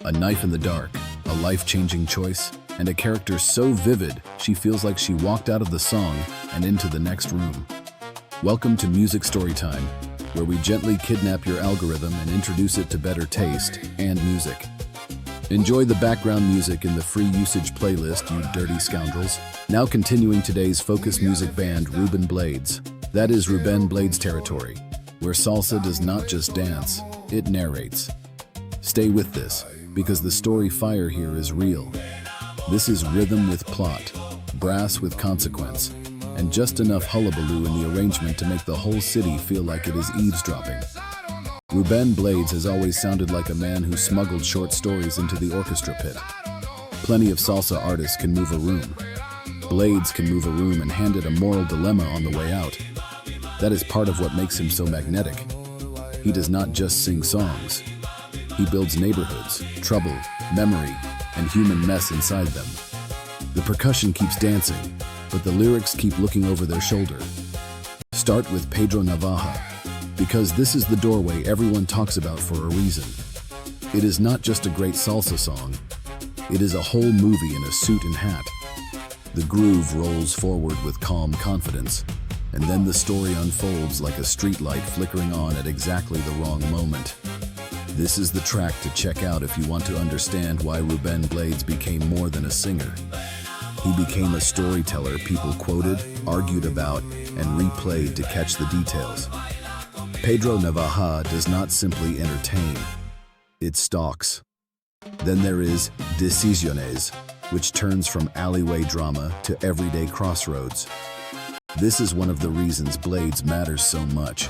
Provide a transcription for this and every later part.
A knife in the dark, a life-changing choice, and a character so vivid she feels like she walked out of the song and into the next room. Welcome to Music Storytime, where we gently kidnap your algorithm and introduce it to better taste and music. Enjoy the background music in the free usage playlist, you dirty scoundrels. Now continuing today's focus music band, Rubén Blades. That is Rubén Blades territory, where salsa does not just dance, it narrates. Stay with this, because the story fire here is real. This is rhythm with plot, brass with consequence, and just enough hullabaloo in the arrangement to make the whole city feel like it is eavesdropping. Rubén Blades has always sounded like a man who smuggled short stories into the orchestra pit. Plenty of salsa artists can move a room. Blades can move a room and hand it a moral dilemma on the way out. That is part of what makes him so magnetic. He does not just sing songs. He builds neighborhoods, trouble, memory, and human mess inside them. The percussion keeps dancing, but the lyrics keep looking over their shoulder. Start with Pedro Navaja, because this is the doorway everyone talks about for a reason. It is not just a great salsa song. It is a whole movie in a suit and hat. The groove rolls forward with calm confidence, and then the story unfolds like a streetlight flickering on at exactly the wrong moment. This is the track to check out if you want to understand why Rubén Blades became more than a singer. He became a storyteller people quoted, argued about, and replayed to catch the details. Pedro Navaja does not simply entertain, it stalks. Then there is Decisiones, which turns from alleyway drama to everyday crossroads. This is one of the reasons Blades matters so much.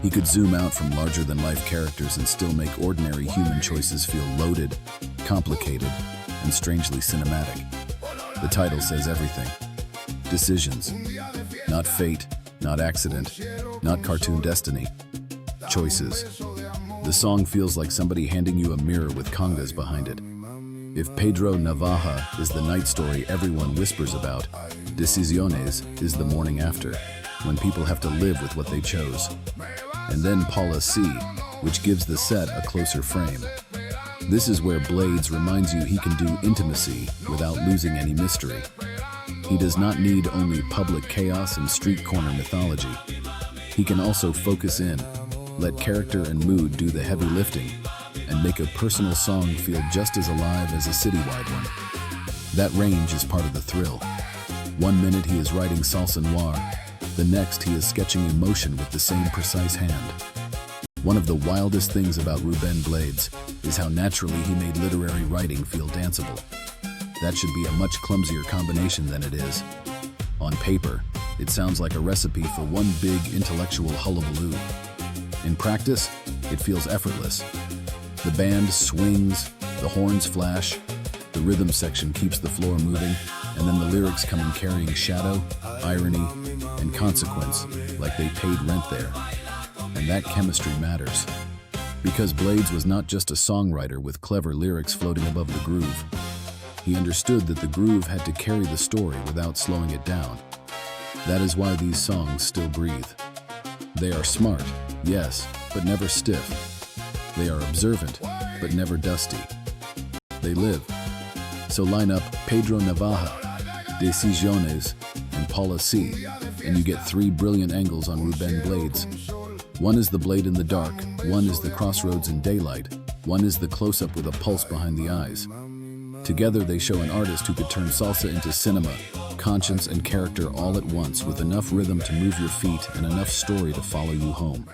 He could zoom out from larger-than-life characters and still make ordinary human choices feel loaded, complicated, and strangely cinematic. The title says everything. Decisions. Not fate, not accident, not cartoon destiny. Choices. The song feels like somebody handing you a mirror with congas behind it. If Pedro Navaja is the night story everyone whispers about, Decisiones is the morning after, when people have to live with what they chose. And then Paula C, which gives the set a closer frame. This is where Blades reminds you he can do intimacy without losing any mystery. He does not need only public chaos and street corner mythology. He can also focus in, let character and mood do the heavy lifting, and make a personal song feel just as alive as a citywide one. That range is part of the thrill. One minute he is writing salsa noir, the next he is sketching emotion with the same precise hand. One of the wildest things about Rubén Blades is how naturally he made literary writing feel danceable. That should be a much clumsier combination than it is. On paper, it sounds like a recipe for one big intellectual hullabaloo. In practice, it feels effortless. The band swings, the horns flash, the rhythm section keeps the floor moving, and then the lyrics come in carrying shadow, irony, and consequence, like they paid rent there. And that chemistry matters. Because Blades was not just a songwriter with clever lyrics floating above the groove. He understood that the groove had to carry the story without slowing it down. That is why these songs still breathe. They are smart, yes, but never stiff. They are observant, but never dusty. They live. So line up Pedro Navaja, Decisiones, and Paula C, and you get three brilliant angles on Rubén Blades. One is the blade in the dark, one is the crossroads in daylight, one is the close-up with a pulse behind the eyes. Together they show an artist who could turn salsa into cinema, conscience and character all at once with enough rhythm to move your feet and enough story to follow you home.